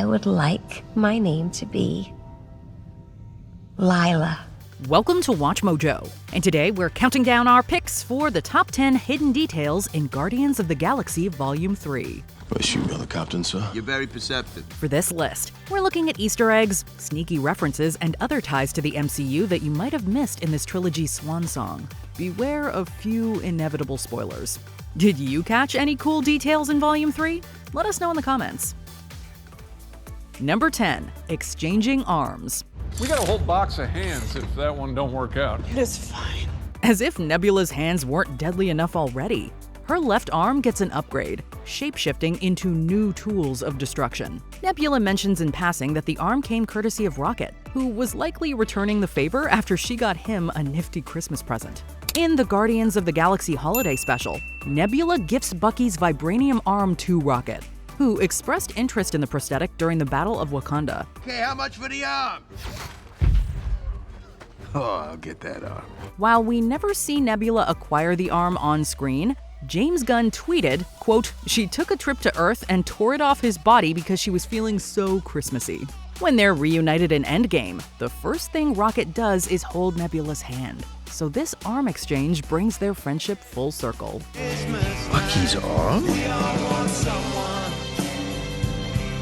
I would like my name to be Lila. Welcome to WatchMojo, and today we're counting down our picks for the top 10 hidden details in Guardians of the Galaxy Volume 3. I assume you're the captain, sir? You're very perceptive. For this list, we're looking at Easter eggs, sneaky references, and other ties to the MCU that you might have missed in this trilogy's swan song. Beware of few inevitable spoilers. Did you catch any cool details in Volume 3? Let us know in the comments. Number 10. Exchanging arms. We got a whole box of hands if that one don't work out. It is fine. As if Nebula's hands weren't deadly enough already. Her left arm gets an upgrade, shape-shifting into new tools of destruction. Nebula mentions in passing that the arm came courtesy of Rocket, who was likely returning the favor after she got him a nifty Christmas present. In the Guardians of the Galaxy Holiday Special, Nebula gifts Bucky's vibranium arm to Rocket, who expressed interest in the prosthetic during the Battle of Wakanda. Okay, how much for the arm? Oh, I'll get that arm. While we never see Nebula acquire the arm on screen, James Gunn tweeted, quote, "She took a trip to Earth and tore it off his body because she was feeling so Christmassy." When they're reunited in Endgame, the first thing Rocket does is hold Nebula's hand. So this arm exchange brings their friendship full circle. Bucky's arm?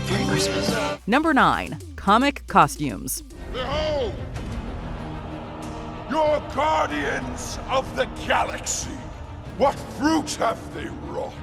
Merry Christmas. Number 9. Comic costumes. Behold, your guardians of the galaxy. What fruit have they wrought?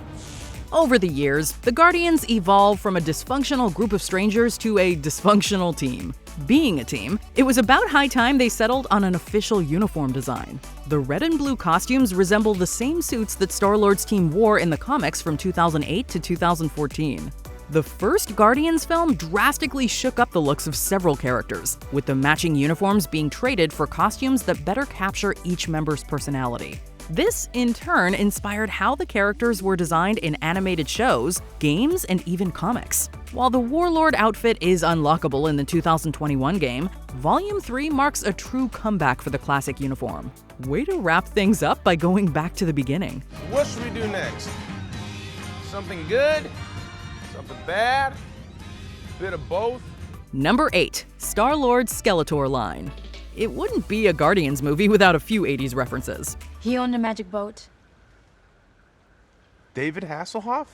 Over the years, the Guardians evolved from a dysfunctional group of strangers to a dysfunctional team. Being a team, it was about high time they settled on an official uniform design. The red and blue costumes resemble the same suits that Star-Lord's team wore in the comics from 2008 to 2014. The first Guardians film drastically shook up the looks of several characters, with the matching uniforms being traded for costumes that better capture each member's personality. This, in turn, inspired how the characters were designed in animated shows, games, and even comics. While the Warlord outfit is unlockable in the 2021 game, Volume 3 marks a true comeback for the classic uniform. Way to wrap things up by going back to the beginning. What should we do next? Something good? Something bad? Bit of both? Number 8. Star-Lord's Skeletor line. It wouldn't be a Guardians movie without a few 80s references. He owned a magic boat. David Hasselhoff?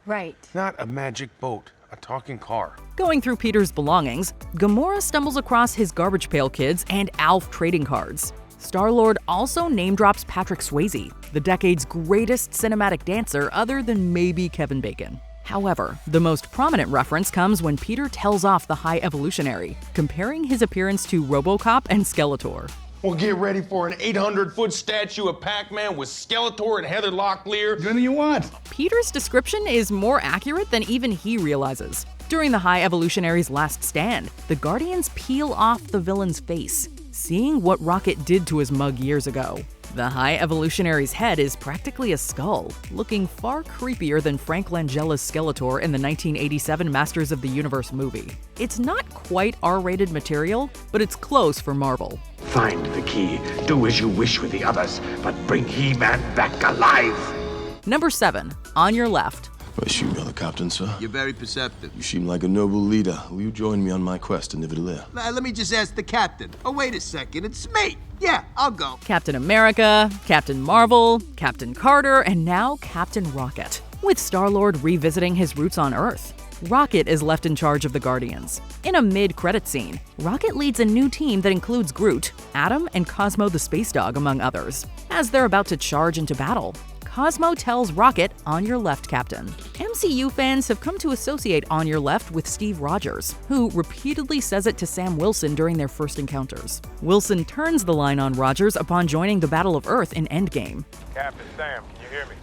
Right. Not a magic boat, a talking car. Going through Peter's belongings, Gamora stumbles across his Garbage Pail Kids and Alf trading cards. Star-Lord also name-drops Patrick Swayze, the decade's greatest cinematic dancer other than maybe Kevin Bacon. However, the most prominent reference comes when Peter tells off the High Evolutionary, comparing his appearance to RoboCop and Skeletor. Well, get ready for an 800-foot statue of Pac-Man with Skeletor and Heather Locklear. Anything you want. Peter's description is more accurate than even he realizes. During the High Evolutionary's last stand, the Guardians peel off the villain's face, seeing what Rocket did to his mug years ago. The High Evolutionary's head is practically a skull, looking far creepier than Frank Langella's Skeletor in the 1987 Masters of the Universe movie. It's not quite R-rated material, but it's close for Marvel. Find the key, do as you wish with the others, but bring He-Man back alive! Number 7. On your left. I assume you're the captain, sir? You're very perceptive. You seem like a noble leader. Will you join me on my quest to Nidavellir? Let me just ask the captain. Oh, wait a second. It's me. Yeah, I'll go. Captain America, Captain Marvel, Captain Carter, and now Captain Rocket. With Star-Lord revisiting his roots on Earth, Rocket is left in charge of the Guardians. In a mid-credit scene, Rocket leads a new team that includes Groot, Adam, and Cosmo the Space Dog, among others. As they're about to charge into battle, Cosmo tells Rocket, "On your left, Captain." MCU fans have come to associate "On your left" with Steve Rogers, who repeatedly says it to Sam Wilson during their first encounters. Wilson turns the line on Rogers upon joining the Battle of Earth in Endgame. Captain Sam, can you hear me?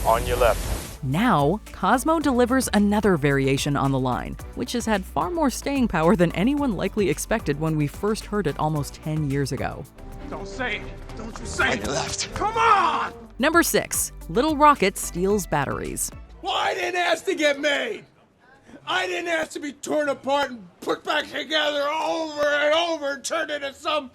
On your left. Now, Cosmo delivers another variation on the line, which has had far more staying power than anyone likely expected when we first heard it almost 10 years ago. Don't say it. Don't you say it. Left. Come on! Number 6. Little Rocket steals batteries. Well, I didn't ask to get made. I didn't ask to be torn apart and put back together over and over and turned into some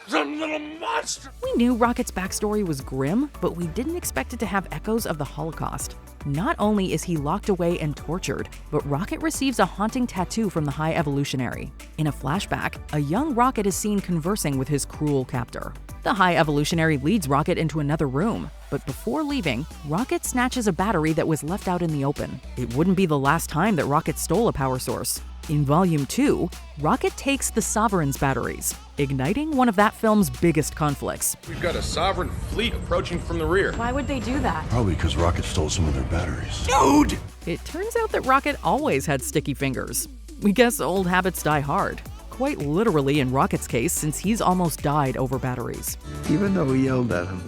The little monster! We knew Rocket's backstory was grim, but we didn't expect it to have echoes of the Holocaust. Not only is he locked away and tortured, but Rocket receives a haunting tattoo from the High Evolutionary. In a flashback, a young Rocket is seen conversing with his cruel captor. The High Evolutionary leads Rocket into another room, but before leaving, Rocket snatches a battery that was left out in the open. It wouldn't be the last time that Rocket stole a power source. In Volume 2, Rocket takes the Sovereign's batteries, igniting one of that film's biggest conflicts. We've got a Sovereign fleet approaching from the rear. Why would they do that? Probably because Rocket stole some of their batteries. Dude! It turns out that Rocket always had sticky fingers. We guess old habits die hard. Quite literally in Rocket's case, since he's almost died over batteries. Even though we yelled at him,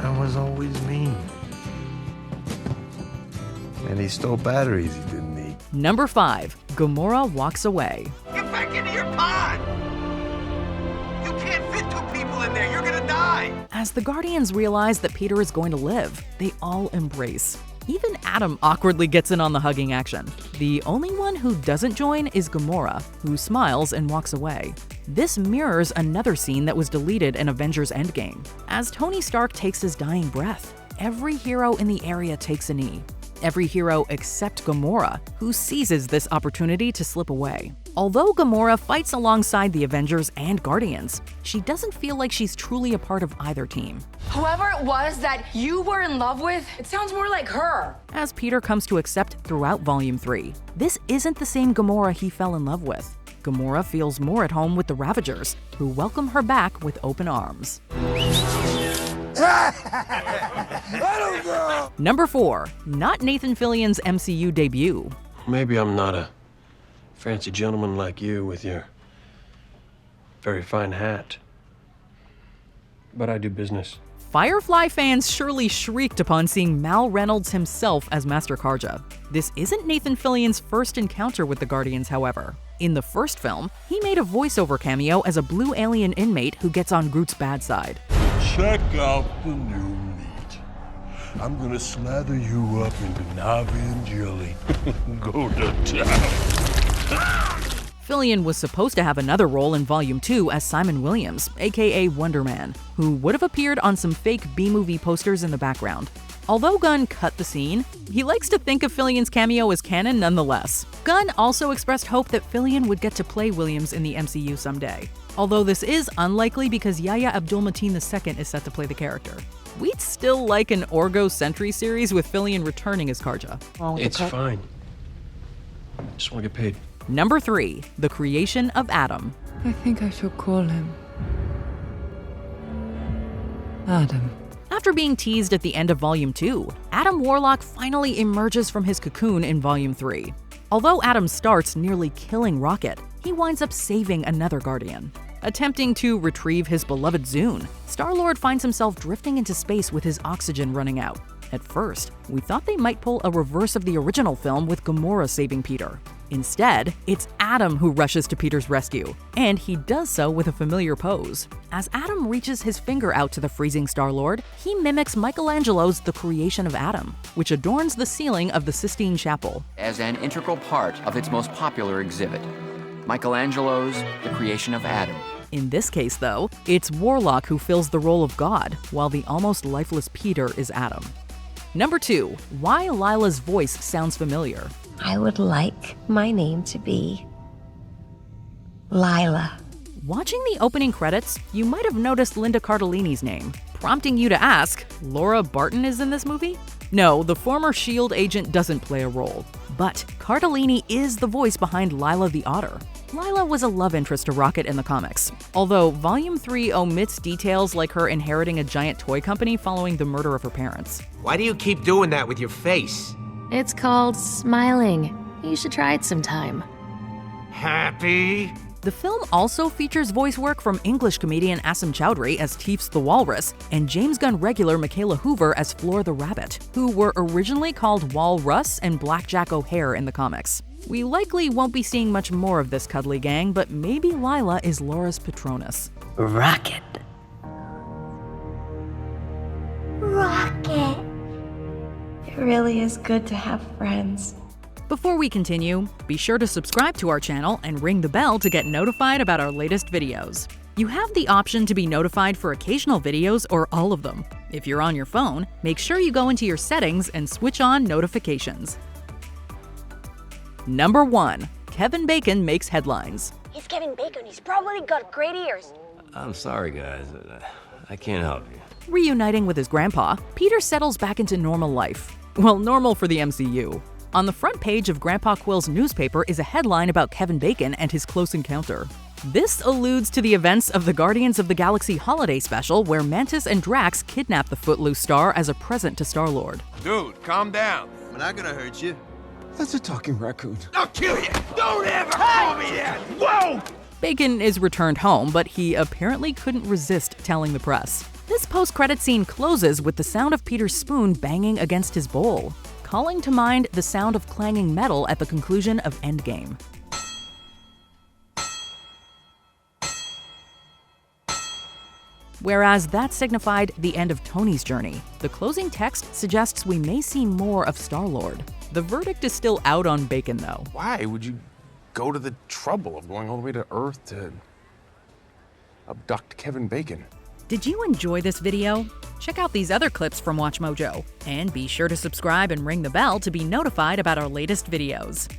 I was always mean. And he stole batteries he didn't need. Number 5. GAMORA walks away. Get back into your pod! You can't fit 2 people in there. You're gonna die! As the Guardians realize that Peter is going to live, they all embrace. Even Adam awkwardly gets in on the hugging action. The only one who doesn't join is GAMORA, who smiles and walks away. This mirrors another scene that was deleted in Avengers Endgame. As Tony Stark takes his dying breath, every hero in the area takes a knee. Every hero except GAMORA, who seizes this opportunity to slip away. Although GAMORA fights alongside the Avengers and Guardians, she doesn't feel like she's truly a part of either team. Whoever it was that you were in love with, it sounds more like her. As Peter comes to accept throughout Volume 3, this isn't the same GAMORA he fell in love with. GAMORA feels more at home with the Ravagers, who welcome her back with open arms. Number 4. Not Nathan Fillion's MCU debut. Maybe I'm not a fancy gentleman like you with your very fine hat, but I do business. Firefly fans surely shrieked upon seeing Mal Reynolds himself as Master Karja. This isn't Nathan Fillion's first encounter with the Guardians, however. In the first film, he made a voiceover cameo as a blue alien inmate who gets on Groot's bad side. Check out the new meat. I'm gonna slather you up in Navi and jelly. Go to town. Fillion was supposed to have another role in Volume 2 as Simon Williams, aka Wonder Man, who would have appeared on some fake B-movie posters in the background. Although Gunn cut the scene, he likes to think of Fillion's cameo as canon nonetheless. Gunn also expressed hope that Fillion would get to play Williams in the MCU someday. Although this is unlikely because Yahya Abdul-Mateen II is set to play the character. We'd still like an Orgo Sentry series with Fillion returning as Karja. It's fine. Just want to get paid. Number 3. The creation of Adam. I think I shall call him Adam. After being teased at the end of Volume 2, Adam Warlock finally emerges from his cocoon in Volume 3. Although Adam starts nearly killing Rocket, he winds up saving another Guardian. Attempting to retrieve his beloved Zune, Star-Lord finds himself drifting into space with his oxygen running out. At first, we thought they might pull a reverse of the original film with GAMORA saving Peter. Instead, it's Adam who rushes to Peter's rescue, and he does so with a familiar pose. As Adam reaches his finger out to the freezing Star-Lord, he mimics Michelangelo's The Creation of Adam, which adorns the ceiling of the Sistine Chapel. As an integral part of its most popular exhibit, Michelangelo's The Creation of Adam. In this case, though, it's Warlock who fills the role of God, while the almost lifeless Peter is Adam. Number 2. Why LYLLA'S voice sounds familiar. I would like my name to be Lila. Watching the opening credits, you might have noticed Linda Cardellini's name, prompting you to ask, Laura Barton is in this movie? No, the former S.H.I.E.L.D. agent doesn't play a role. But Cardellini is the voice behind Lila the Otter. Lila was a love interest to Rocket in the comics, although Volume 3 omits details like her inheriting a giant toy company following the murder of her parents. Why do you keep doing that with your face? It's called smiling. You should try it sometime. Happy? The film also features voice work from English comedian Asim Chowdhury as Teefs the Walrus and James Gunn regular Michaela Hoover as Floor the Rabbit, who were originally called Walrus and Blackjack O'Hare in the comics. We likely won't be seeing much more of this cuddly gang, but maybe Lila is Laura's Patronus. Rocket. Rocket. It really is good to have friends. Before we continue, be sure to subscribe to our channel and ring the bell to get notified about our latest videos. You have the option to be notified for occasional videos or all of them. If you're on your phone, make sure you go into your settings and switch on notifications. Number 1. Kevin Bacon makes headlines. He's Kevin Bacon. He's probably got great ears. I'm sorry, guys. I can't help you. Reuniting with his grandpa, Peter settles back into normal life. Well, normal for the MCU. On the front page of Grandpa Quill's newspaper is a headline about Kevin Bacon and his close encounter. This alludes to the events of the Guardians of the Galaxy holiday special where Mantis and Drax kidnap the Footloose star as a present to Star-Lord. Dude, calm down. I'm not gonna hurt you. That's a talking raccoon. I'll kill you. Don't ever call me that. Whoa! Bacon is returned home, but he apparently couldn't resist telling the press. This post-credit scene closes with the sound of Peter's spoon banging against his bowl, calling to mind the sound of clanging metal at the conclusion of Endgame. Whereas that signified the end of Tony's journey, the closing text suggests we may see more of Star-Lord. The verdict is still out on Bacon, though. Why would you go to the trouble of going all the way to Earth to abduct Kevin Bacon? Did you enjoy this video? Check out these other clips from WatchMojo, and be sure to subscribe and ring the bell to be notified about our latest videos.